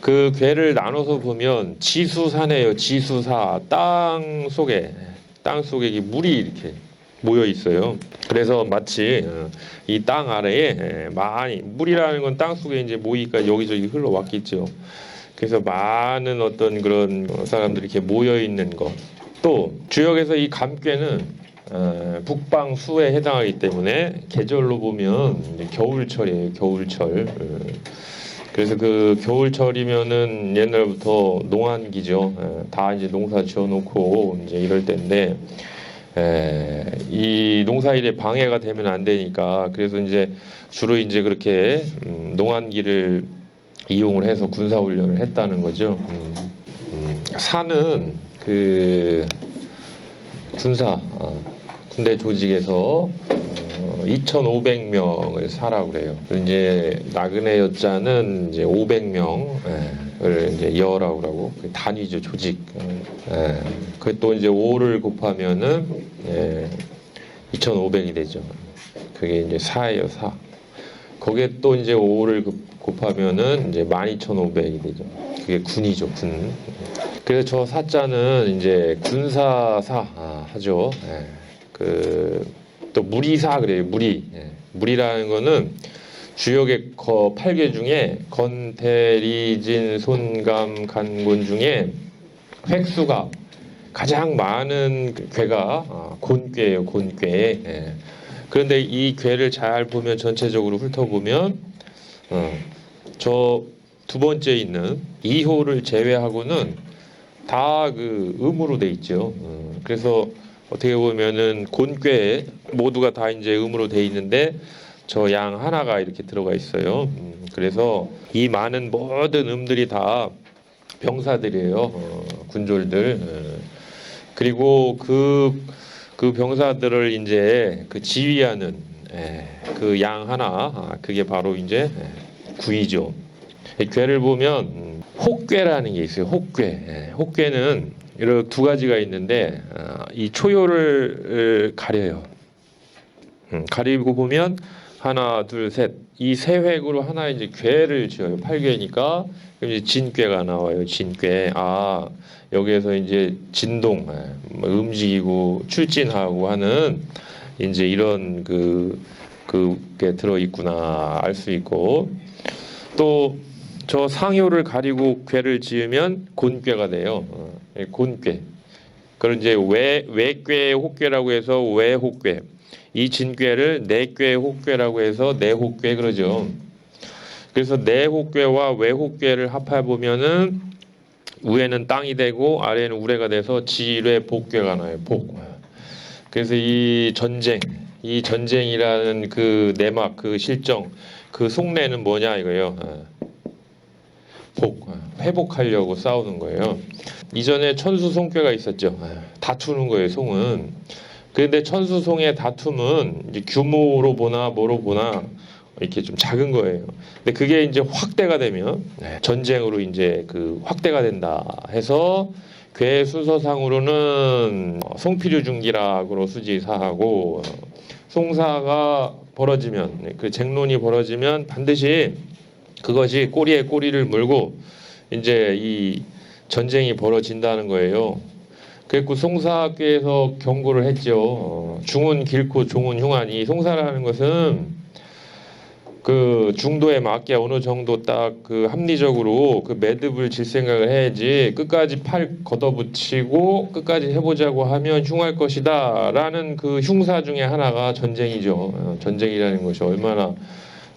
그 괴를 나눠서 보면 지수사네요. 지수사. 땅 속에 이 물이 이렇게 모여 있어요. 그래서 마치 이 땅 아래에 많이 물이라는 건 땅 속에 이제 모이니까 여기저기 흘러왔겠죠. 그래서 많은 어떤 그런 사람들이 이렇게 모여 있는 것. 또 주역에서 이 감괴는 북방수에 해당하기 때문에 계절로 보면 이제 겨울철이에요. 겨울철. 그래서 그 겨울철이면은 옛날부터 농한기죠. 다 이제 농사 지어놓고 이제 이럴 때인데 이 농사일에 방해가 되면 안 되니까 그래서 이제 주로 이제 그렇게 농한기를 이용을 해서 군사훈련을 했다는 거죠. 사는 그 군대 조직에서 2,500명을 사라고 그래요. 이제 나그네 여자는 이제 500명을 이제 여라고 그러고 단위죠, 조직. 그 또 이제 5를 곱하면은 2,500이 되죠. 그게 이제 사예요, 사. 거기에 또 이제 5를 곱하면은 이제 12,500이 되죠. 그게 군이죠, 군. 그래서 저 사자는 이제 군사사 하죠. 또 무리사 그래요. 무리라는 거는 주역의 8개 중에 건, 대, 리, 진, 손, 감, 간, 곤 중에 획수가 가장 많은 괴가 곤괴예요. 곤괴. 그런데 이 괴를 잘 보면 전체적으로 훑어보면 저 두 번째 있는 2호를 제외하고는 다 그 음으로 돼 있죠. 그래서 어떻게 보면은 곤괴 모두가 다 이제 음으로 돼 있는데 저 양 하나가 이렇게 들어가 있어요. 그래서 이 많은 모든 음들이 다 병사들이에요. 군졸들. 그리고 그 병사들을 이제 그 지휘하는 그 양 하나 그게 바로 이제 구이죠. 괴를 보면 혹괴라는 게 있어요. 혹괴. 혹괴는 이렇게 두 가지가 있는데 이 초요를 가려요. 가리고 보면 하나, 둘, 셋. 이 세 획으로 하나 이제 괴를 지어요. 8괴니까 이제 진괴가 나와요. 진괴. 여기에서 이제 진동, 움직이고 출진하고 하는 이제 이런 그게 들어 있구나 알 수 있고 또 저 상효를 가리고 괴를 지으면 곤괴가 돼요. 곤괴. 그걸 이제 외괴 혹괴라고 해서 외혹괴. 이 진괴를 내괴 혹괴라고 해서 내혹괴 그러죠. 그래서 내혹괴와 외혹괴를 합해 보면은 위에는 땅이 되고 아래에는 우레가 돼서 지뢰 복괴가 나요. 복. 그래서 이 전쟁이라는 그 내막 그 실정 그 속내는 뭐냐 이거예요. 회복하려고 싸우는 거예요. 이전에 천수송괴가 있었죠. 다투는 거예요, 송은. 그런데 천수송의 다툼은 이제 규모로 보나 뭐로 보나 이렇게 좀 작은 거예요. 근데 그게 이제 확대가 되면 전쟁으로 이제 그 확대가 된다 해서 괴 순서상으로는 송필유중기락으로 수지사하고 송사가 벌어지면 그 쟁론이 벌어지면 반드시 그것이 꼬리에 꼬리를 물고 이제 이 전쟁이 벌어진다는 거예요. 그래서 송사께서 경고를 했죠. 중은 길고 종은 흉한 이 송사라는 것은 그 중도에 맞게 어느 정도 딱 그 합리적으로 그 매듭을 질 생각을 해야지 끝까지 팔 걷어붙이고 끝까지 해보자고 하면 흉할 것이다라는 그 흉사 중에 하나가 전쟁이죠. 전쟁이라는 것이 얼마나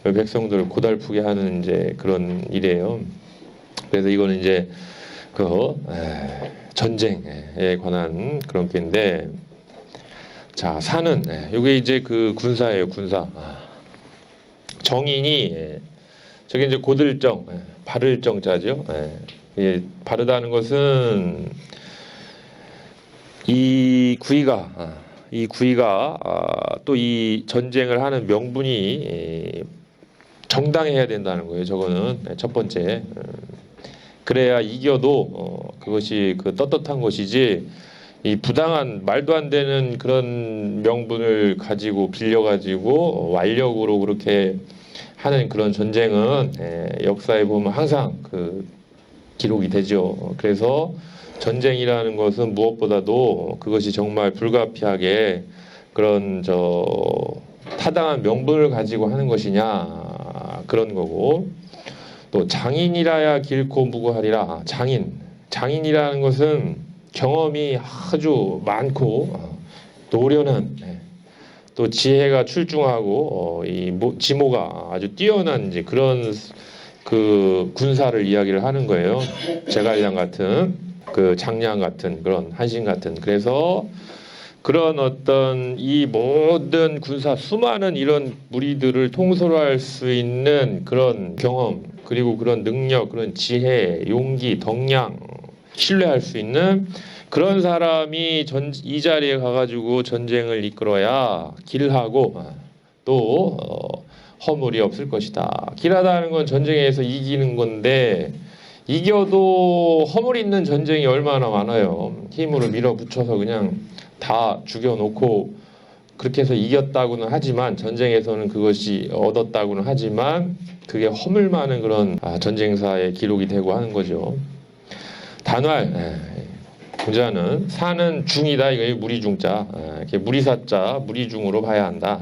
백성들을 고달프게 하는 이제 그런 일이에요. 그래서 이거는 이제 그 전쟁에 관한 그런 게인데, 자 사는 이게 이제 그 군사예요. 군사. 정인이 저게 이제 고들정, 바를 정자죠. 바르다는 것은 이 구이가 또 이 전쟁을 하는 명분이 정당해야 된다는 거예요. 저거는 첫 번째. 그래야 이겨도 그것이 그 떳떳한 것이지 이 부당한 말도 안 되는 그런 명분을 가지고 빌려가지고 완력으로 그렇게 하는 그런 전쟁은 역사에 보면 항상 그 기록이 되죠. 그래서 전쟁이라는 것은 무엇보다도 그것이 정말 불가피하게 그런 타당한 명분을 가지고 하는 것이냐 그런 거고, 또 장인이라야 길고 무고하리라. 장인이라는 것은 경험이 아주 많고 노련한, 또 지혜가 출중하고 지모가 아주 뛰어난 이제 그런 그 군사를 이야기를 하는 거예요. 제갈량 같은 그 장량 같은 그런 한신 같은. 그래서 그런 어떤 이 모든 군사 수많은 이런 무리들을 통솔할 수 있는 그런 경험, 그리고 그런 능력, 그런 지혜, 용기, 덕량, 신뢰할 수 있는 그런 사람이 이 자리에 가가지고 전쟁을 이끌어야 길하고 또 허물이 없을 것이다. 길하다는 건 전쟁에서 이기는 건데, 이겨도 허물 있는 전쟁이 얼마나 많아요. 힘으로 밀어붙여서 그냥 다 죽여놓고 그렇게 해서 이겼다고는 하지만, 전쟁에서는 그것이 얻었다고는 하지만 그게 허물 많은 그런 전쟁사의 기록이 되고 하는 거죠. 단활, 군자는 사는 중이다. 이거 무리중자, 이렇게 무리사자, 무리중으로 봐야 한다.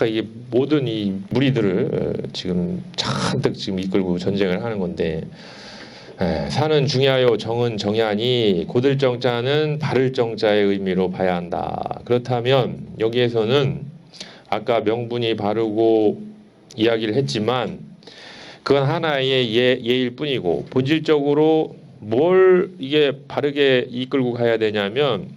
이게 모든 이 무리들을 지금 잔뜩 지금 이끌고 전쟁을 하는 건데, 사는 중이하여 정은 정야니 고들 정자는 바를 정자의 의미로 봐야 한다. 그렇다면 여기에서는 아까 명분이 바르고 이야기를 했지만 그건 하나의 예일 뿐이고, 본질적으로 뭘 이게 바르게 이끌고 가야 되냐면,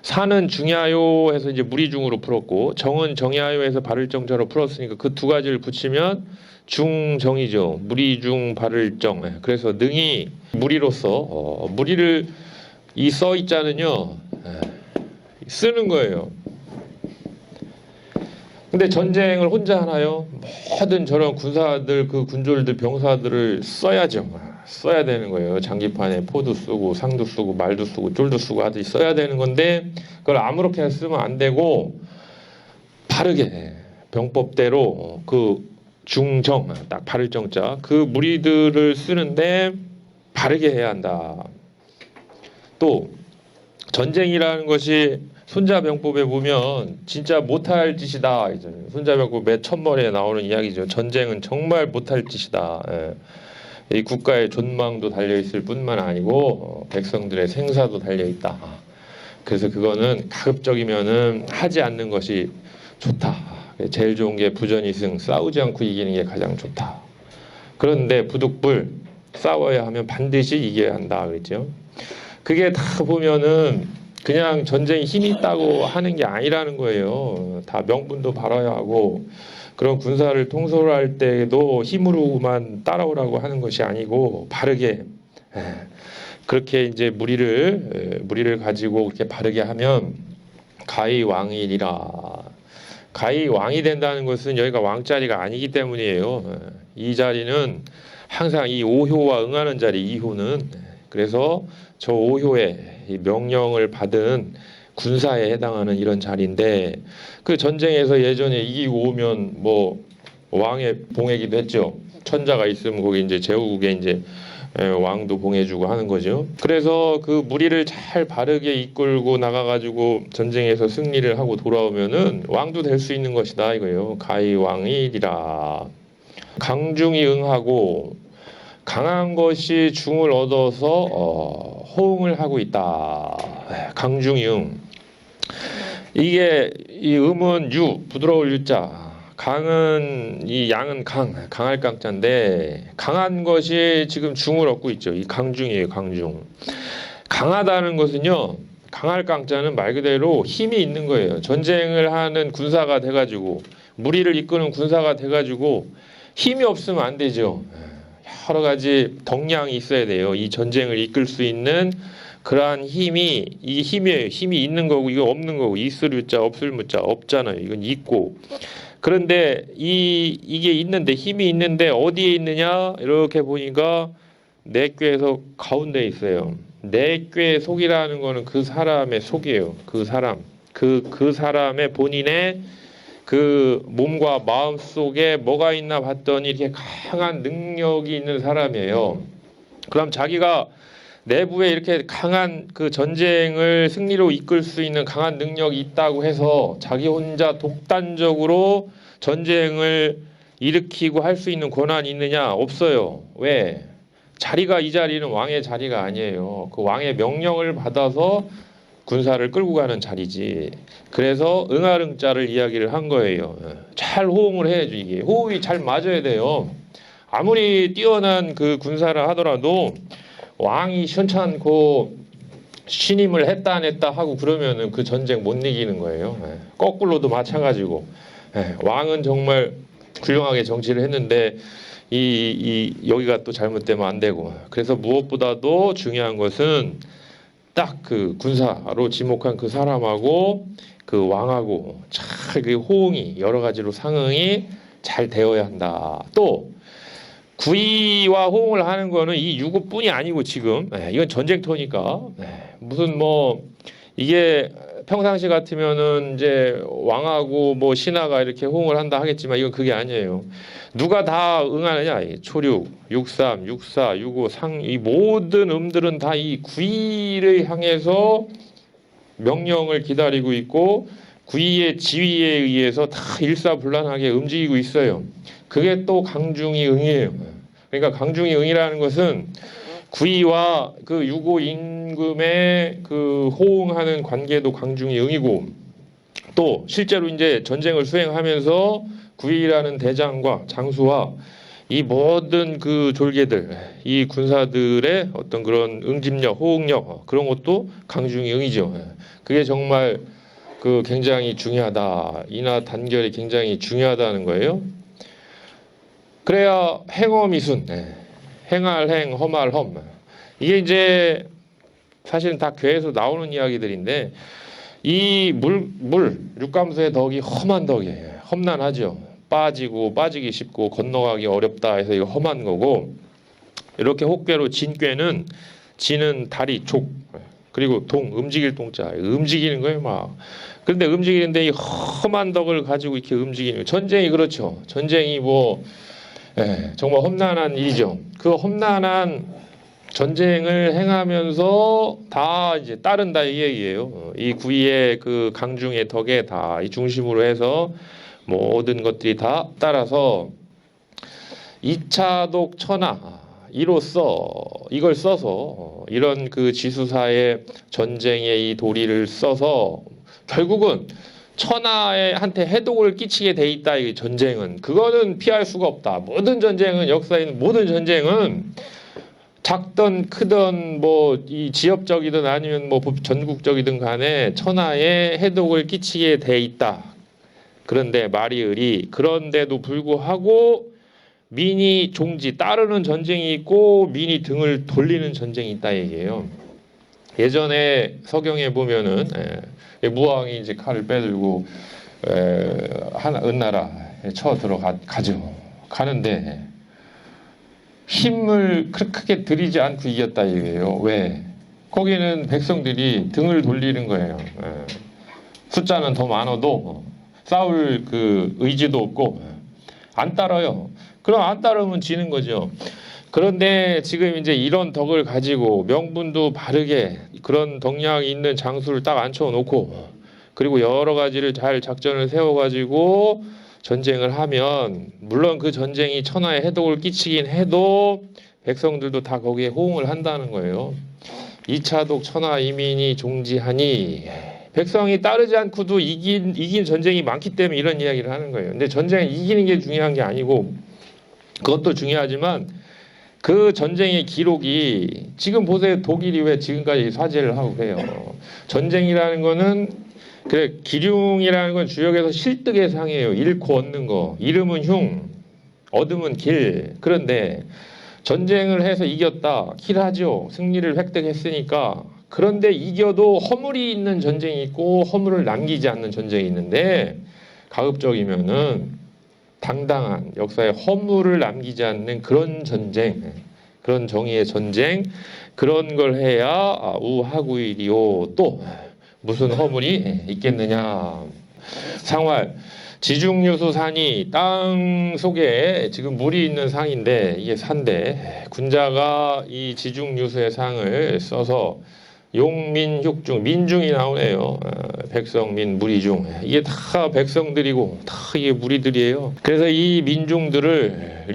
사는 중야요 해서 이제 무리중으로 풀었고, 정은 정야요 해서 바를 정자로 풀었으니까 그 두 가지를 붙이면 중정이죠. 무리중 바를정. 그래서 능히 무리로서 무리를 이 써 있자는요 쓰는 거예요. 근데 전쟁을 혼자 하나요? 모든 저런 군사들, 그 군졸들, 병사들을 써야죠. 써야 되는 거예요. 장기판에 포도 쓰고 상도 쓰고 말도 쓰고 쫄도 쓰고 하듯이 써야 되는 건데, 그걸 아무렇게나 쓰면 안 되고 바르게 병법대로 그 중정, 딱 바를 정자, 그 무리들을 쓰는데 바르게 해야 한다. 또 전쟁이라는 것이 손자병법에 보면 진짜 못할 짓이다. 손자병법 맨 첫머리에 나오는 이야기죠. 전쟁은 정말 못할 짓이다. 이 국가의 존망도 달려있을 뿐만 아니고 백성들의 생사도 달려있다. 그래서 그거는 가급적이면은 하지 않는 것이 좋다. 제일 좋은 게 부전이승, 싸우지 않고 이기는 게 가장 좋다. 그런데 부득불 싸워야 하면 반드시 이겨야 한다. 그랬죠. 그게 다 보면은 그냥 전쟁에 힘이 있다고 하는 게 아니라는 거예요. 다 명분도 바라야 하고, 그런 군사를 통솔할 때도 힘으로만 따라오라고 하는 것이 아니고 바르게, 그렇게 이제 무리를 가지고 그렇게 바르게 하면 가히 왕이리라. 가히 왕이 된다는 것은 여기가 왕자리가 아니기 때문이에요. 이 자리는 항상 이 오효와 응하는 자리, 이효는. 그래서 저 오효의 명령을 받은 군사에 해당하는 이런 자리인데, 그 전쟁에서 예전에 이기고 오면 뭐 왕의 봉해기도 했죠. 천자가 있으면 거기 이제 제후국에 이제 왕도 봉해주고 하는 거죠. 그래서 그 무리를 잘 바르게 이끌고 나가가지고 전쟁에서 승리를 하고 돌아오면은 왕도 될 수 있는 것이다 이거예요. 가히 왕이리라. 강중이 응하고, 강한 것이 중을 얻어서 호응을 하고 있다. 강중이응. 이게 이 음은 유, 부드러울 유자. 강은 이 양은 강할 강자인데, 강한 것이 지금 중을 얻고 있죠. 이 강중이에요. 강중. 강하다는 것은요, 강할 강자는 말 그대로 힘이 있는 거예요. 전쟁을 하는 군사가 돼가지고, 무리를 이끄는 군사가 돼가지고 힘이 없으면 안 되죠. 여러 가지 덕량이 있어야 돼요. 이 전쟁을 이끌 수 있는 그러한 힘이, 이 힘이에요. 힘이 있는 거고 이거 없는 거고, 있을 무자 없을 무자 없잖아요. 이건 있고. 그런데 이게 있는데, 힘이 있는데 어디에 있느냐 이렇게 보니까 내꾀에서 가운데 있어요. 내꾀 속이라는 거는 그 사람의 속이에요. 그 사람, 그 사람의 본인의 그 몸과 마음 속에 뭐가 있나 봤더니 이렇게 강한 능력이 있는 사람이에요. 그럼 자기가 내부에 이렇게 강한 그 전쟁을 승리로 이끌 수 있는 강한 능력이 있다고 해서 자기 혼자 독단적으로 전쟁을 일으키고 할 수 있는 권한이 있느냐? 없어요. 왜? 자리가 이 자리는 왕의 자리가 아니에요. 그 왕의 명령을 받아서 군사를 끌고 가는 자리지. 그래서 응아응자를 이야기를 한 거예요. 잘 호응을 해야지. 이게 호흡이 잘 맞아야 돼요. 아무리 뛰어난 그 군사를 하더라도 왕이 시원찮고 신임을 했다 안 했다 하고 그러면은 그 전쟁 못 이기는 거예요. 거꾸로도 마찬가지고 왕은 정말 훌륭하게 정치를 했는데 여기가 또 잘못되면 안 되고. 그래서 무엇보다도 중요한 것은 딱 그 군사로 지목한 그 사람하고 그 왕하고 잘 그 호응이 여러 가지로 상응이 잘 되어야 한다. 또 구의와 호응을 하는 거는 이 유구뿐이 아니고 지금 이건 전쟁터니까 무슨 뭐 이게 평상시 같으면은 이제 왕하고 뭐 신하가 이렇게 호응을 한다 하겠지만 이건 그게 아니에요. 누가 다 응하느냐? 초륙, 육삼, 육사, 육오, 상 이 모든 음들은 다 이 구의를 향해서 명령을 기다리고 있고 구의의 지휘에 의해서 다 일사불란하게 움직이고 있어요. 그게 또 강중이 응이에요. 그러니까 강중이 응이라는 것은 구의와 그 유고 임금의 그 호응하는 관계도 강중이 응이고 또 실제로 이제 전쟁을 수행하면서 구의라는 대장과 장수와 이 모든 그 졸개들, 이 군사들의 어떤 그런 응집력, 호응력 그런 것도 강중이 응이죠. 그게 정말 그 굉장히 중요하다. 인하 단결이 굉장히 중요하다는 거예요. 그래야 행어미순, 행할 행, 험할 험. 이게 이제 사실은 다 괴에서 나오는 이야기들인데 이 육감수의 덕이 험한 덕이에요. 험난하죠. 빠지기 쉽고 건너가기 어렵다 해서 이거 험한 거고 이렇게 혹괴로 진괴는 진은 다리, 족 그리고 동, 움직일 동자 움직이는 거예요 막. 그런데 움직이는데 이 험한 덕을 가지고 이렇게 움직이는 거예요. 전쟁이 그렇죠. 전쟁이 뭐 정말 험난한 일이죠. 그 험난한 전쟁을 행하면서 다 이제 따른다 이 얘기예요. 이 구이의 그 강중의 덕에 다 이 중심으로 해서 모든 것들이 다 따라서 이차독 천하 이로써 이걸 써서 이런 그 지수사의 전쟁의 이 도리를 써서 결국은 천하한테 해독을 끼치게 돼 있다. 이 전쟁은 그거는 피할 수가 없다. 모든 전쟁은 역사에 있는 모든 전쟁은 작든 크든 뭐 이 지역적이든 아니면 뭐 전국적이든 간에 천하에 해독을 끼치게 돼 있다. 그런데 마리을이 그런데도 불구하고 민이 종지 따르는 전쟁이 있고 민이 등을 돌리는 전쟁이 있다 얘기예요. 예전에 서경에 보면은 무왕이 이제 칼을 빼들고 은나라에 쳐 들어가죠. 가는데 힘을 크게 들이지 않고 이겼다 이거예요. 왜? 거기는 백성들이 등을 돌리는 거예요. 숫자는 더 많아도 싸울 그 의지도 없고 안 따라요. 그럼 안 따르면 지는 거죠. 그런데 지금 이제 이런 덕을 가지고 명분도 바르게 그런 덕량이 있는 장수를 딱 앉혀놓고 그리고 여러 가지를 잘 작전을 세워가지고 전쟁을 하면 물론 그 전쟁이 천하에 해독을 끼치긴 해도 백성들도 다 거기에 호응을 한다는 거예요. 2차독 천하 이민이 종지하니 백성이 따르지 않고도 이긴 전쟁이 많기 때문에 이런 이야기를 하는 거예요. 근데 전쟁을 이기는 게 중요한 게 아니고 그것도 중요하지만 그 전쟁의 기록이 지금 보세요. 독일이 왜 지금까지 사죄를 하고 그래요. 전쟁이라는 거는 그래 기륭이라는 건 주역에서 실득의 상이에요. 잃고 얻는 거. 잃으면 흉, 얻으면 길. 그런데 전쟁을 해서 이겼다. 길하죠. 승리를 획득했으니까. 그런데 이겨도 허물이 있는 전쟁이 있고 허물을 남기지 않는 전쟁이 있는데 가급적이면은 당당한 역사에 허물을 남기지 않는 그런 전쟁, 그런 정의의 전쟁 그런 걸 해야 우하구일이요. 또 무슨 허물이 있겠느냐. 상활 지중유수산이 땅 속에 지금 물이 있는 상인데 이게 산데 군자가 이 지중유수의 상을 써서 용민육중 민중이 나오네요. 백성민 무리중 이게 다 백성들이고 다 이게 무리들이에요. 그래서 이 민중들을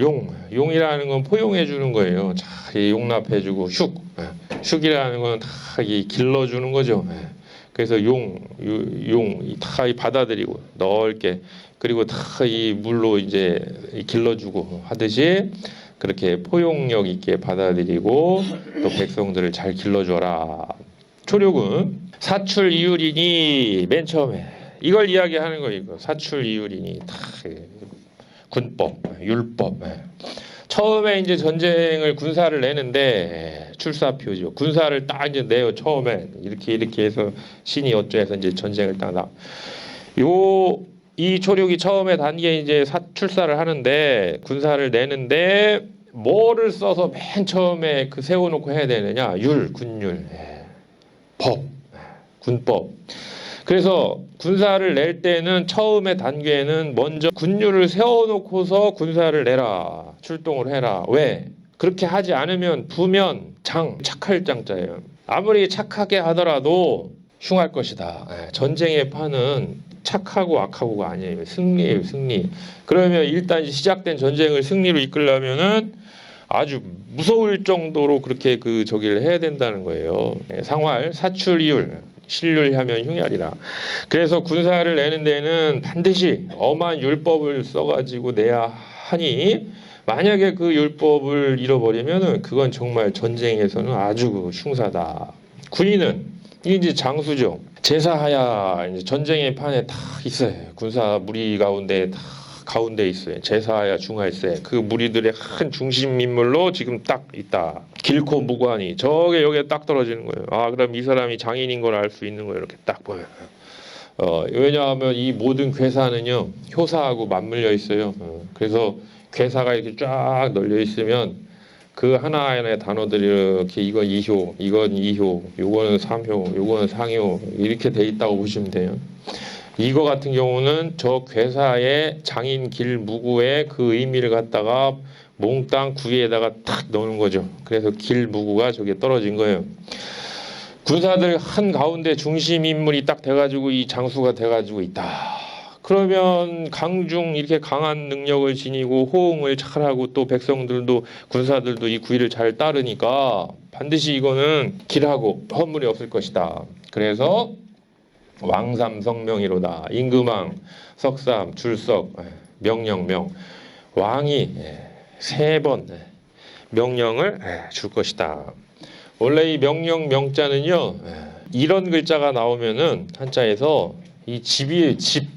용이라는 건 포용해 주는 거예요. 자, 용납해주고 슉이라는 건 다 길러주는 거죠. 그래서 다 받아들이고 넓게 그리고 다 이 물로 이제 길러주고 하듯이 그렇게 포용력 있게 받아들이고 또 백성들을 잘 길러줘라. 초력은 사출 이율이니 맨 처음에 이걸 이야기하는 거예요. 이거 사출 이율이니 다 군법, 율법. 처음에 이제 전쟁을 군사를 내는데 출사표죠. 군사를 딱 이제 내요. 처음에 이렇게 해서 신이 어쩌해서 이제 전쟁을 딱 나. 이 초력이 처음에 단계에 이제 출사를 하는데 군사를 내는데 뭐를 써서 맨 처음에 그 세워놓고 해야 되느냐? 군율, 법, 군법. 그래서 군사를 낼 때는 처음에 단계에는 먼저 군율을 세워놓고서 군사를 내라. 출동을 해라. 왜? 그렇게 하지 않으면 부면 착할 장자예요. 아무리 착하게 하더라도 흉할 것이다. 전쟁의 판은 착하고 악하고가 아니에요. 승리예요, 승리. 그러면 일단 시작된 전쟁을 승리로 이끌려면은 아주 무서울 정도로 그렇게 저기를 해야 된다는 거예요. 상활, 사출이율, 신률하면 흉야리라. 그래서 군사를 내는 데는 반드시 엄한 율법을 써가지고 내야 하니 만약에 그 율법을 잃어버리면은 그건 정말 전쟁에서는 아주 흉사다. 군인은 이제 장수죠. 제사하야 이제 전쟁의 판에 다 있어요. 군사 무리 가운데 다 가운데 있어요. 제사하야 중하일세 그 무리들의 큰 중심 인물로 지금 딱 있다. 길코 무관이 저게 여기에 딱 떨어지는 거예요. 아 그럼 이 사람이 장인인 걸 알 수 있는 거예요. 이렇게 딱 보면. 왜냐하면 이 모든 괴사는요 효사하고 맞물려 있어요. 그래서 괴사가 이렇게 쫙 널려 있으면 그 하나하나의 단어들이 이렇게 이건 2효, 이건 2효, 요거는 3효, 요거는 상효 이렇게 돼 있다고 보시면 돼요. 이거 같은 경우는 저 괴사의 장인 길 무구의 그 의미를 갖다가 몽땅 구위에다가 탁 넣는 거죠. 그래서 길 무구가 저기에 떨어진 거예요. 군사들 한 가운데 중심 인물이 딱 돼가지고 이 장수가 돼가지고 있다. 그러면 강중 이렇게 강한 능력을 지니고 호응을 잘하고 또 백성들도 군사들도 이 구위를 잘 따르니까 반드시 이거는 길하고 허물이 없을 것이다. 그래서 왕삼성명이로다. 임금왕, 석삼, 줄석, 명령명. 왕이 3번 명령을 줄 것이다. 원래 이 명령명자는요 이런 글자가 나오면은 한자에서 이 집이에요. 집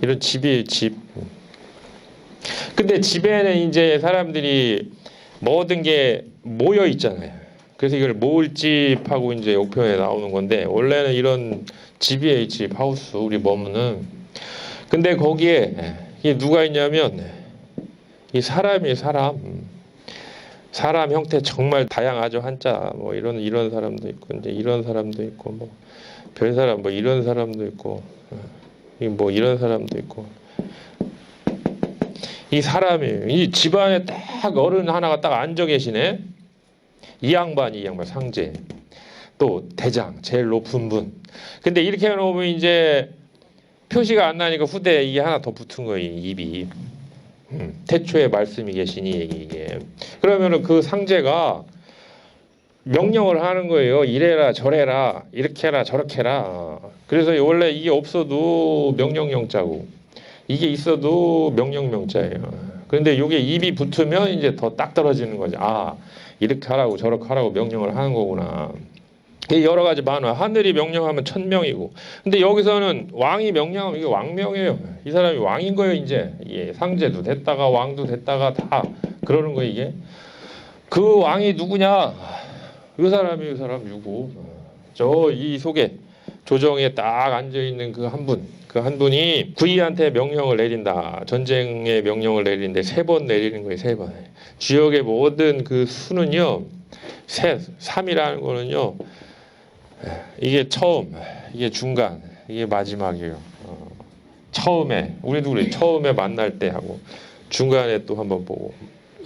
이런 집이에요. 집. 근데 집에는 이제 사람들이 모든 게 모여 있잖아요. 그래서 이걸 모을집하고 이제 욕표에 나오는 건데 원래는 이런 집이에요. 집, 하우스 우리 머무는. 근데 거기에 이게 누가 있냐면 이 사람이에요. 사람 형태 정말 다양하죠. 한자 뭐 이런 사람도 있고 이제 이런 사람도 있고 뭐 별 사람 뭐 이런 사람도 있고 뭐 이런 사람도 있고 이 사람이 이 집안에 딱 어른 하나가 딱 앉아 계시네. 이 양반 상제 또 대장 제일 높은 분. 근데 이렇게 해놓으면 이제 표시가 안 나니까 후대에 이게 하나 더 붙은 거예요. 입이. 태초에 말씀이 계시니 이게. 그러면은 그 상제가 명령을 하는 거예요. 이래라 저래라 이렇게 해라 저렇게 해라. 그래서 원래 이게 없어도 명령명자고 이게 있어도 명령명자예요. 그런데 이게 입이 붙으면 이제 더 딱 떨어지는 거죠. 아 이렇게 하라고 저렇게 하라고 명령을 하는 거구나. 여러 가지 많아. 하늘이 명령하면 천명이고. 근데 여기서는 왕이 명령하면 이게 왕명이에요. 이 사람이 왕인 거예요. 이제 예, 상제도 됐다가 왕도 됐다가 다 그러는 거예요. 이게 그 왕이 누구냐? 이 사람 누구? 저 이 속에 조정에 딱 앉아 있는 그 한 분. 그 한 분이 구이한테 명령을 내린다. 전쟁의 명령을 내리는데 3번 내리는 거예요. 3번. 주역의 모든 그 수는요. 3이라는 거는요. 이게 처음, 이게 중간, 이게 마지막이에요. 처음에 우리도 그래 처음에 만날 때 하고 중간에 또 한번 보고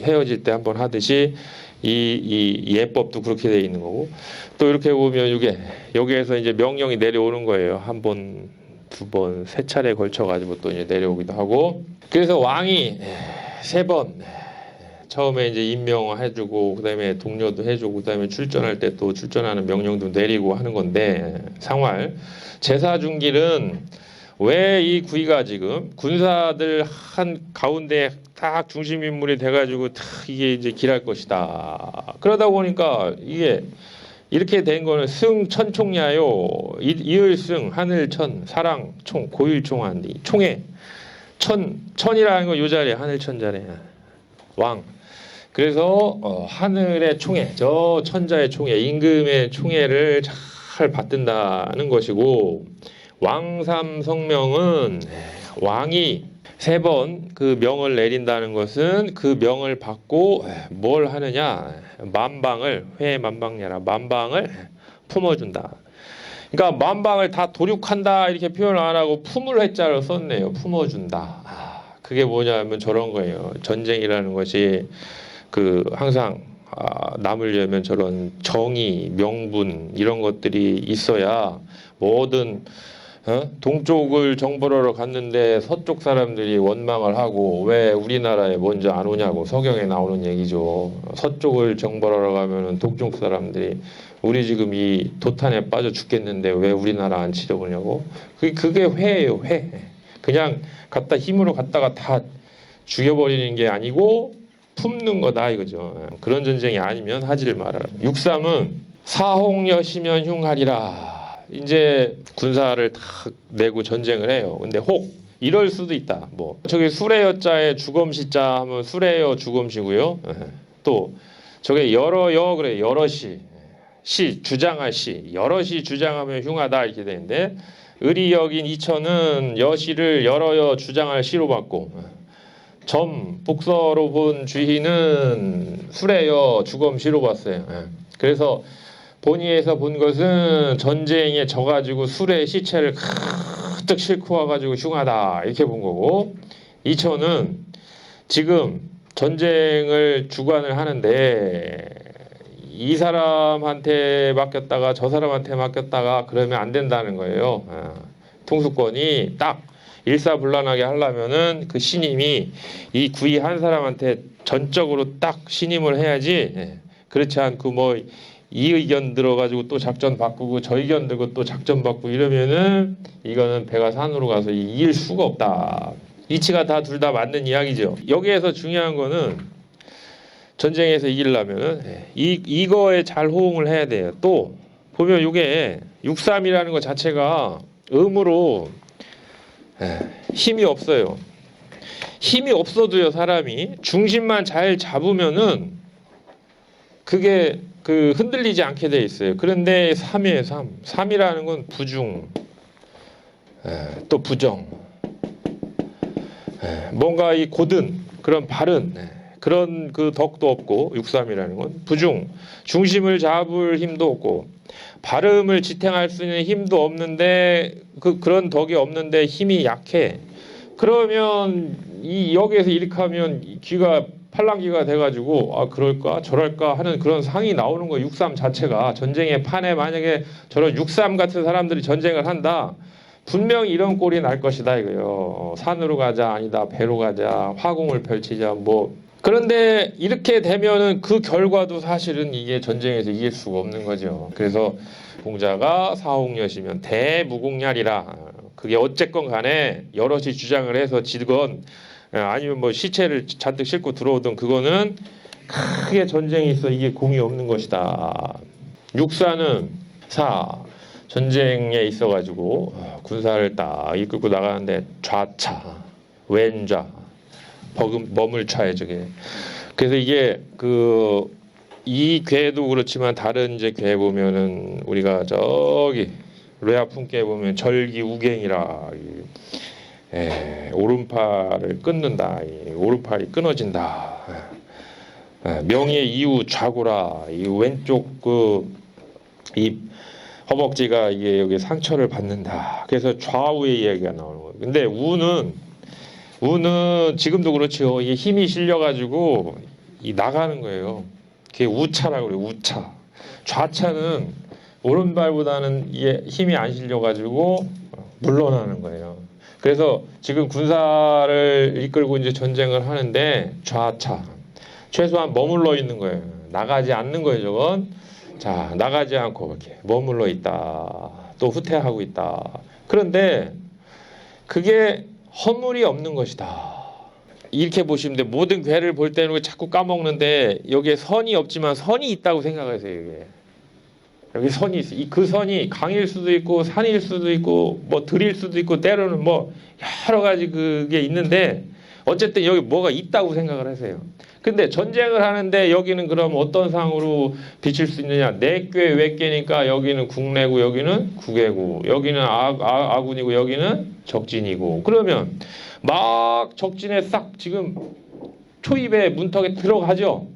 헤어질 때 한번 하듯이 이 예법도 그렇게 돼 있는 거고 또 이렇게 보면 이게 여기에서 이제 명령이 내려오는 거예요. 한 번, 두 번, 세 차례 걸쳐 가지고 또 이제 내려오기도 하고 그래서 왕이 세 번 처음에 이제 임명해주고 그다음에 동료도 해주고 그다음에 출전할 때 또 출전하는 명령도 내리고 하는 건데 상활 제사 중길은 왜 이 구이가 지금 군사들 한 가운데 딱 중심 인물이 돼가지고 딱 이게 이제 길할 것이다. 그러다 보니까 이게 이렇게 된 거는 승천총야요 이을승 하늘천 사랑총 고일총한디 총회 천이라는 거 요 자리에 하늘천자래 왕. 그래서 하늘의 총회 저 천자의 총회 임금의 총회를 잘 받든다는 것이고 왕삼성명은 왕이 세 번 그 명을 내린다는 것은 그 명을 받고 뭘 하느냐 만방을 회만방냐라 만방을 품어준다. 그러니까 만방을 다 도륙한다 이렇게 표현을 안 하고 품을 해자를 썼네요. 품어준다. 그게 뭐냐면 저런 거예요. 전쟁이라는 것이 그 항상 남으려면 저런 정의, 명분 이런 것들이 있어야 뭐든 동쪽을 정벌하러 갔는데 서쪽 사람들이 원망을 하고 왜 우리나라에 먼저 안 오냐고 서경에 나오는 얘기죠. 서쪽을 정벌하러 가면은 동쪽 사람들이 우리 지금 이 도탄에 빠져 죽겠는데 왜 우리나라 안 치려보냐고. 그게 회예요, 회. 그냥 갖다 힘으로 갖다가 다 죽여버리는 게 아니고 품는 거다 이거죠. 그런 전쟁이 아니면 하지를 말아라. 63은 사홍여시면 흉하리라. 이제 군사를 다 내고 전쟁을 해요. 근데 혹 이럴 수도 있다. 뭐 저기 수레여자에 주검시자 하면 수레여 주검시고요. 또 저게 여러여 그래 여럿이 시 주장할 시 여럿이 주장하면 흉하다 이렇게 되는데 의리여긴 이천은 여시를 여러여 주장할 시로 받고 점 복서로 본 주희는 수레여 주검시로 봤어요. 그래서 본의에서 본 것은 전쟁에 져가지고 술의 시체를 가득 싣고 와가지고 흉하다 이렇게 본 거고 이천은 지금 전쟁을 주관을 하는데 이 사람한테 맡겼다가 저 사람한테 맡겼다가 그러면 안 된다는 거예요. 통수권이 딱 일사불란하게 하려면은 그 신임이 이 구이 한 사람한테 전적으로 딱 신임을 해야지 그렇지 않고 뭐 이 의견 들어가지고 또 작전 바꾸고 저 의견 들고 또 작전 바꾸고 이러면은 이거는 배가 산으로 가서 이길 수가 없다. 이치가 다 둘 다 맞는 이야기죠. 여기에서 중요한 거는 전쟁에서 이기려면은 이거에 잘 호응을 해야 돼요. 또 보면 이게 63이라는 것 자체가 음으로 힘이 없어요. 힘이 없어도요 사람이 중심만 잘 잡으면은 그게 그 흔들리지 않게 돼 있어요. 그런데 3이에요. 3이라는 건 부중, 또 부정, 뭔가 이 고든 그런 바른 그런 그 덕도 없고 63이라는 건 부중, 중심을 잡을 힘도 없고 발음을 지탱할 수 있는 힘도 없는데 그런 덕이 없는데 힘이 약해. 그러면 이 여기에서 이렇게 하면 귀가 팔랑귀가 돼가지고 그럴까 저럴까 하는 그런 상이 나오는 거. 63 자체가 전쟁의 판에 만약에 저런 63 같은 사람들이 전쟁을 한다 분명히 이런 꼴이 날 것이다 이거요. 산으로 가자 아니다 배로 가자 화공을 펼치자 뭐. 그런데 이렇게 되면은 그 결과도 사실은 이게 전쟁에서 이길 수가 없는 거죠. 그래서 공자가 사홍여시면 대무공야리라. 그게 어쨌건 간에 여럿이 주장을 해서 지건 아니면 뭐 시체를 잔뜩 싣고 들어오던 그거는 크게 전쟁이 있어 이게 공이 없는 것이다. 육사는 전쟁에 있어가지고 군사를 딱 이끌고 나가는데 좌차 왼좌 머물차에 저게. 그래서 이게 이 괴도 그렇지만 다른 이제 괴 보면은 우리가 저기 레아품께 보면 절기우갱이라 오른팔을 끊는다. 오른팔이 끊어진다. 명예 이후 좌고라. 이 왼쪽 이 허벅지가 이게 여기 상처를 받는다. 그래서 좌우의 이야기가 나오는 거예요. 근데 우는 지금도 그렇죠. 이게 힘이 실려가지고 이 나가는 거예요. 그게 우차라고 그래요. 우차. 좌차는 오른발보다는 이게 힘이 안 실려가지고 물러나는 거예요. 그래서 지금 군사를 이끌고 이제 전쟁을 하는데 좌차. 최소한 머물러 있는 거예요. 나가지 않는 거예요, 저건. 자, 나가지 않고 이렇게 머물러 있다. 또 후퇴하고 있다. 그런데 그게 허물이 없는 것이다. 이렇게 보시면 돼. 모든 괴를 볼 때는 자꾸 까먹는데 여기에 선이 없지만 선이 있다고 생각하세요. 이게. 여기 선이 있어. 그 선이 강일 수도 있고 산일 수도 있고 뭐 들일 수도 있고 때로는 뭐 여러 가지 그게 있는데 어쨌든 여기 뭐가 있다고 생각을 하세요. 근데 전쟁을 하는데 여기는 그럼 어떤 상으로 비칠 수 있느냐? 내괴 외괴니까 여기는 국내고 여기는 국외고 여기는 아군이고 여기는 적진이고 그러면 막 적진에 싹 지금 초입에 문턱에 들어가죠.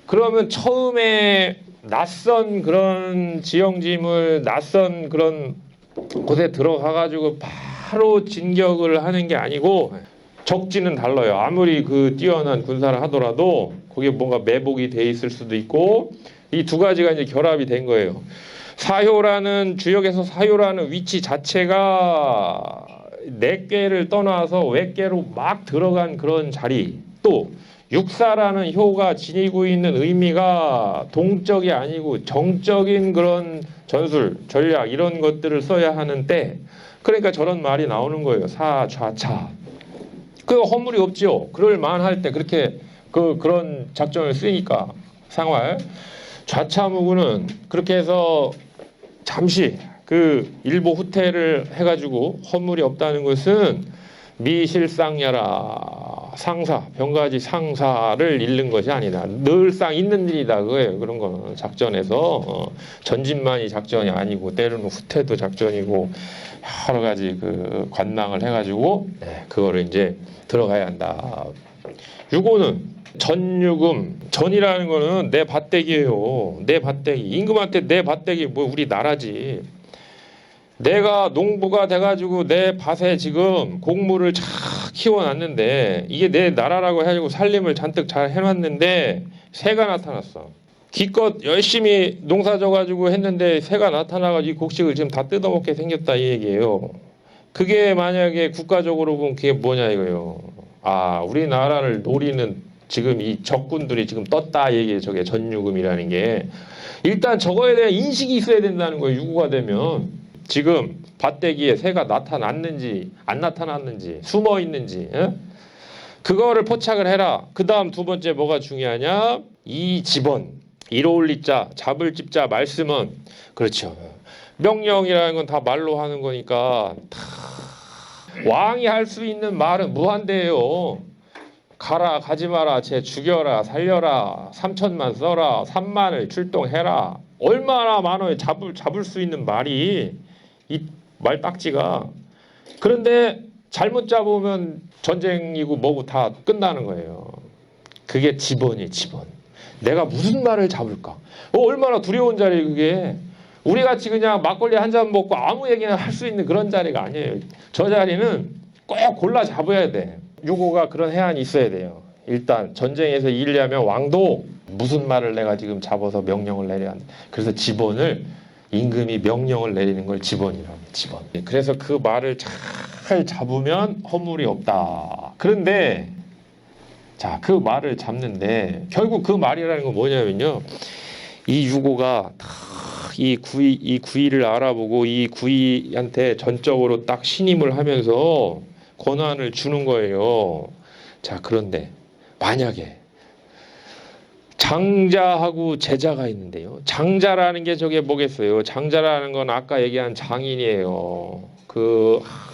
그러면 처음에 낯선 그런 지형지물, 낯선 그런 곳에 들어가가지고 바로 진격을 하는 게 아니고 적지는 달라요. 아무리 그 뛰어난 군사를 하더라도 거기에 뭔가 매복이 돼 있을 수도 있고 이 두 가지가 이제 결합이 된 거예요. 사효라는 주역에서 사효라는 위치 자체가 내괴를 떠나서 외괴로 막 들어간 그런 자리 또 육사라는 효가 지니고 있는 의미가 동적이 아니고 정적인 그런 전술, 전략 이런 것들을 써야 하는 때 그러니까 저런 말이 나오는 거예요. 사좌차. 그 허물이 없죠. 그럴 만할 때 그렇게 그런 작전을 쓰니까 상활. 좌차무구는 그렇게 해서 잠시 그 일보 후퇴를 해가지고 허물이 없다는 것은 미실상야라 상사 병가지 상사를 잃는 것이 아니다. 늘상 있는 일이다 그거예요. 그런 거는 작전에서 전진만이 작전이 아니고 때로는 후퇴도 작전이고 여러 가지 그 관망을 해가지고 그거를 이제 들어가야 한다. 유고는 전유금 전이라는 거는 내 밭대기예요. 내 밭대기 임금한테 내 밭대기 뭐 우리 나라지. 내가 농부가 돼가지고 내 밭에 지금 곡물을 잘 키워놨는데 이게 내 나라라고 해가지고 살림을 잔뜩 잘 해놨는데 새가 나타났어. 기껏 열심히 농사 져가지고 했는데 새가 나타나가지고 이 곡식을 지금 다 뜯어먹게 생겼다 이 얘기예요. 그게 만약에 국가적으로 보면 그게 뭐냐 이거예요. 아 우리나라를 노리는 지금 이 적군들이 지금 떴다 얘기예요. 저게 전유금이라는 게. 일단 저거에 대한 인식이 있어야 된다는 거예요. 유구가 되면. 지금 밭대기에 새가 나타났는지 안 나타났는지 숨어 있는지 그거를 포착을 해라. 그 다음 두 번째 뭐가 중요하냐? 이 집원 이로울리 자 잡을 집자 말씀은 그렇죠. 명령이라는 건 다 말로 하는 거니까 다 왕이 할 수 있는 말은 무한대예요. 가라 가지 마라 쟤 죽여라 살려라 3천만 써라 3만을 출동해라 얼마나 많아요. 잡을 수 있는 말이 이 말딱지가. 그런데 잘못 잡으면 전쟁이고 뭐고 다 끝나는 거예요. 그게 집원이 집원. 내가 무슨 말을 잡을까? 얼마나 두려운 자리 그게. 우리 같이 그냥 막걸리 한 잔 먹고 아무 얘기나 할 수 있는 그런 자리가 아니에요. 저 자리는 꼭 골라 잡아야 돼. 유고가 그런 해안이 있어야 돼요. 일단 전쟁에서 이기려면 왕도 무슨 말을 내가 지금 잡아서 명령을 내려야 한다. 그래서 집원을 임금이 명령을 내리는 걸 집원이라고 해요. 집원. 그래서 그 말을 잘 잡으면 허물이 없다. 그런데 자, 그 말을 잡는데 결국 그 말이라는 건 뭐냐면요. 이 유고가 이 구이를 알아보고 이 구이한테 전적으로 딱 신임을 하면서 권한을 주는 거예요. 자, 그런데 만약에 장자하고 제자가 있는데요. 장자라는 게 저게 뭐겠어요? 장자라는 건 아까 얘기한 장인이에요.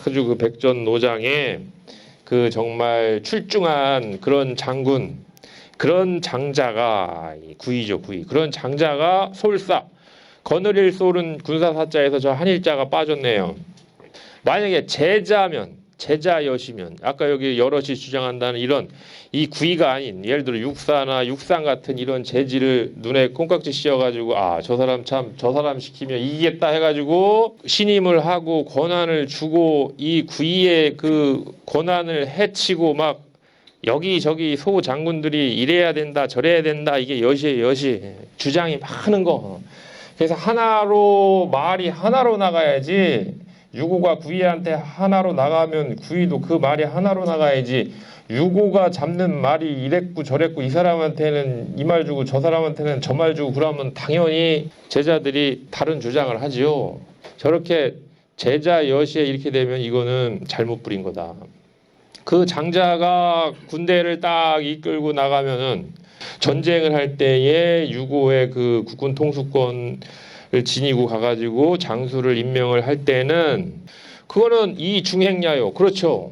아주 그 백전노장에 그 정말 출중한 그런 장군, 그런 장자가 구이죠, 구이. 그런 장자가 솔사, 거느릴 솔은 군사사자에서 저 한일자가 빠졌네요. 만약에 제자면 제자 여시면 아까 여기 여럿이 주장한다는 이런 이 구이가 아닌 예를 들어 육사나 육상 같은 이런 재질을 눈에 콩깍지 씌워가지고 아 저 사람 참 저 사람 시키면 이기겠다 해가지고 신임을 하고 권한을 주고 이 구이의 그 권한을 해치고 막 여기저기 소 장군들이 이래야 된다 저래야 된다 이게 여시예요 여시 주장이 많은 거. 그래서 하나로 말이 하나로 나가야지 유고가 구이한테 하나로 나가면 구이도 그 말이 하나로 나가야지 유고가 잡는 말이 이랬고 저랬고 이 사람한테는 이 말 주고 저 사람한테는 저 말 주고 그러면 당연히 제자들이 다른 주장을 하지요. 저렇게 제자 여시에 이렇게 되면 이거는 잘못 부린 거다. 그 장자가 군대를 딱 이끌고 나가면은 전쟁을 할 때에 유고의 그 국군 통수권을 지니고 가가지고 장수를 임명을 할 때는 그거는 이 중행야요. 그렇죠.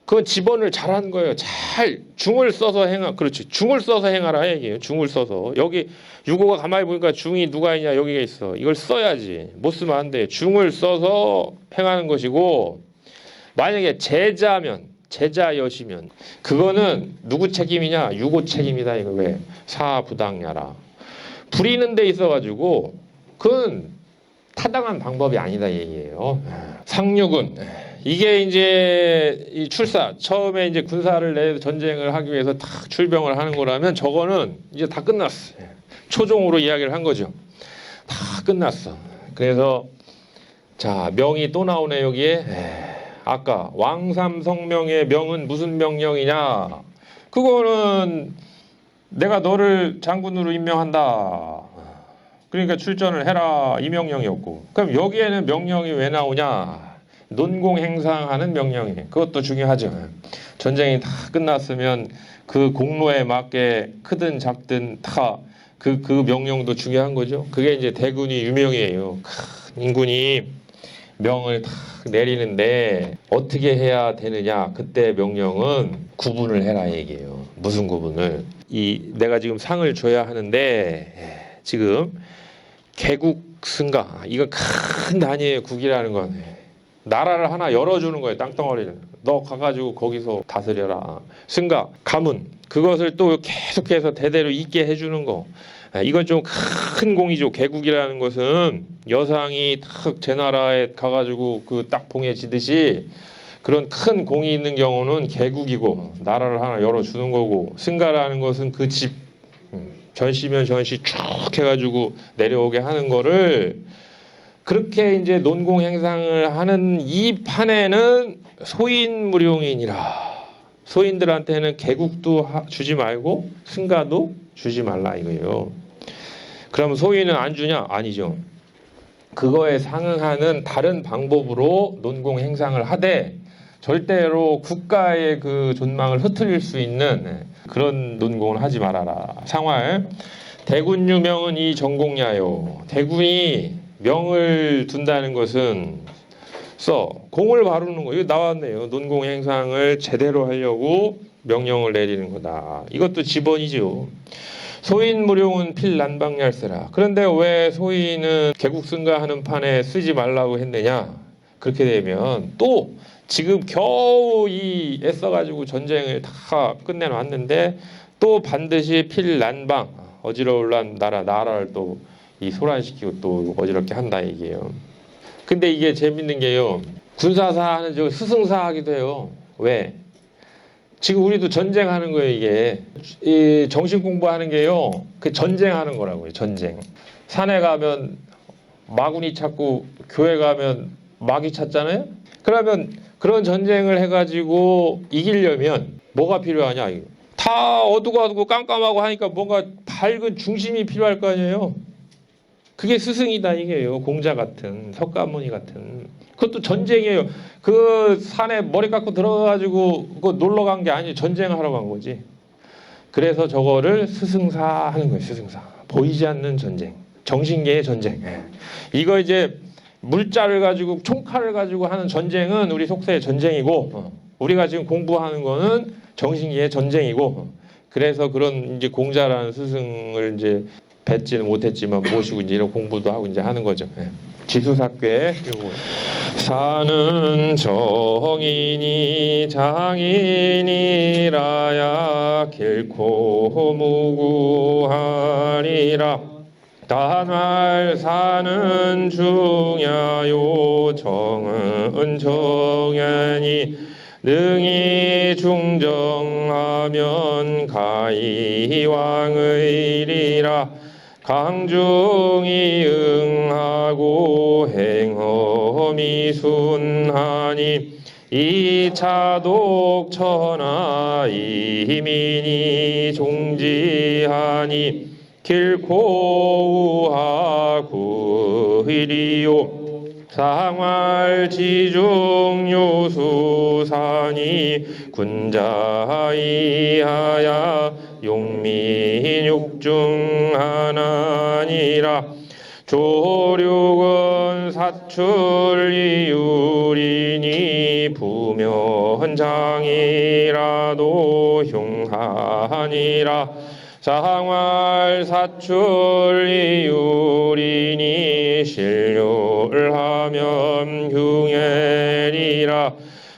그건 집원을 잘한 거예요. 잘 중을 써서 행하. 그렇지. 중을 써서 행하라 얘기예요. 중을 써서. 여기 유고가 가만히 보니까 중이 누가 있냐 여기가 있어. 이걸 써야지. 못 쓰면 안 돼. 중을 써서 행하는 것이고 만약에 제자면 제자 여시면 그거는 누구 책임이냐? 유고 책임이다. 이거 왜? 사부당야라. 부리는 데 있어가지고 그건 타당한 방법이 아니다 얘기예요. 상륙은 이게 이제 이 출사 처음에 이제 군사를 내 전쟁을 하기 위해서 딱 출병을 하는 거라면 저거는 이제 다 끝났어. 초종으로 이야기를 한 거죠. 다 끝났어. 그래서 자 명이 또 나오네 여기에. 아까 왕삼성명의 명은 무슨 명령이냐? 그거는 내가 너를 장군으로 임명한다. 그러니까 출전을 해라 이 명령이었고 그럼 여기에는 명령이 왜 나오냐? 논공행상하는 명령이 그것도 중요하죠. 전쟁이 다 끝났으면 그 공로에 맞게 크든 작든 다 그 명령도 중요한 거죠. 그게 이제 대군이 유명해요. 인군이 명을 딱 내리는데 어떻게 해야 되느냐? 그때 명령은 구분을 해라 얘기예요. 무슨 구분을? 내가 지금 상을 줘야 하는데 지금 개국 승가 이건 큰 단위의 국이라는 건 나라를 하나 열어주는 거예요. 땅덩어리를 너 가가지고 거기서 다스려라. 승가 가문 그것을 또 계속해서 대대로 있게 해주는 거. 이건 좀 큰 공이죠. 개국이라는 것은 여상이 딱 제 나라에 가가지고 그 딱 봉에 지듯이 그런 큰 공이 있는 경우는 개국이고 나라를 하나 열어주는 거고 승가라는 것은 그 집 전시면 전시 쭉 해가지고 내려오게 하는 거를 그렇게 이제 논공행상을 하는 이 판에는 소인무룡이니라. 소인들한테는 개국도 주지 말고 승가도 주지 말라 이거예요. 그럼 소인은 안 주냐? 아니죠. 그거에 상응하는 다른 방법으로 논공행상을 하되 절대로 국가의 그 존망을 흐트릴 수 있는 그런 논공을 하지 말아라. 상활 대군유명은 이 전공야요. 대군이 명을 둔다는 것은 공을 바르는 거. 이거 나왔네요. 논공행상을 제대로 하려고 명령을 내리는 거다. 이것도 지번이죠. 소인무룡은 필난방얄세라. 그런데 왜 소인은 개국승가하는 판에 쓰지 말라고 했느냐? 그렇게 되면 또 지금 겨우 애써가지고 전쟁을 다 끝내놨는데 또 반드시 필난방 어지러울란 나라를 또 이 소란시키고 또 어지럽게 한다 얘기예요. 근데 이게 재밌는 게요. 군사사 하는 저 스승사 하기도 해요. 왜? 지금 우리도 전쟁하는 거예요, 이게. 이 정신 공부하는 게요. 그 전쟁하는 거라고요, 전쟁. 산에 가면 마군이 찾고 교회 가면 마귀 찾잖아요? 그러면 그런 전쟁을 해가지고 이기려면 뭐가 필요하냐? 다 어두고 깜깜하고 하니까 뭔가 밝은 중심이 필요할 거 아니에요? 그게 스승이다 이게요. 공자 같은 석가모니 같은. 그것도 전쟁이에요. 그 산에 머리 깎고 들어가가지고 그거 놀러 간 게 아니에요. 전쟁하러 간 거지. 그래서 저거를 스승사 하는 거예요. 스승사. 보이지 않는 전쟁. 정신계의 전쟁. 이거 이제 물자를 가지고 총칼을 가지고 하는 전쟁은 우리 속세의 전쟁이고 우리가 지금 공부하는 거는 정신계의 전쟁이고 그래서 그런 이제 공자라는 스승을 이제 뵙지는 못했지만 모시고 이제 이런 공부도 하고 이제 하는 거죠. 지수삭괴 요거. 사는 정인이 장인이라야 결코 무구하리라. 단활 사는 중야요 정은 정연이 능히 중정하면 가히 왕의리라. 강중이 응하고 행엄이 순하니 이차독 천하 이민이 종지하니 길고 우하구이리요. 상활지중요수산이 군자이하야 용민육중 하나니라. 조륙은 사출이유리니 부면장이라도 흉하니라. 상활 사출이유리니 신료하면 흉해리라.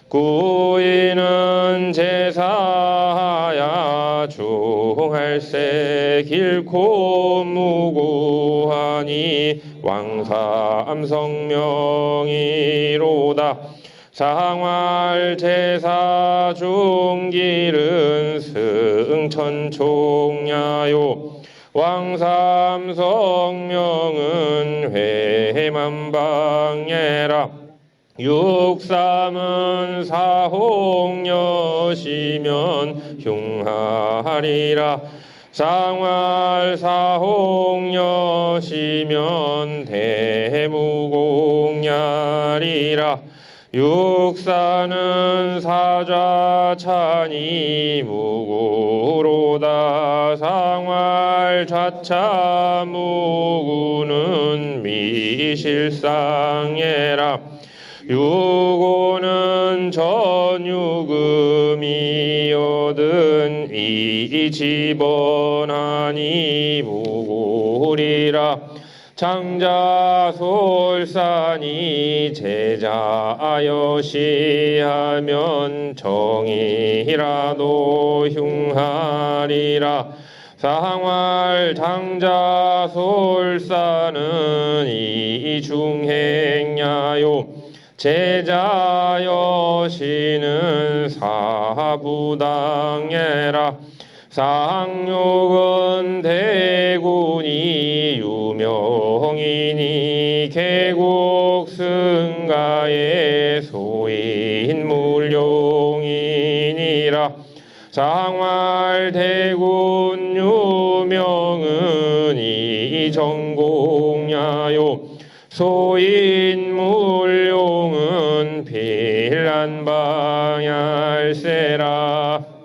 구이는 제사야 중할세 길고 무구하니 왕삼성명이로다. 상활 제사 중길은 승천총야요. 왕삼성명은 회만방예라. 육삼은 사홍여시면 흉하리라. 상활 사홍여시면 대무공야리라. 육사는 사좌찬이 무구로다. 상활 좌차 무구는 미실상예라. 유고는 전유금이 얻은 이집원하니 무구리라. 장자솔산이 제자여시하면 정이라도 흉하리라. 상활 장자솔산은 이중행야요. 제자여시는 사부당예라. 상욕은 대군이 유명이니 개국승가의 소인물용이니라. 상활 대군 유명은 이정공야요. 소인물용은 빌란방얄세라.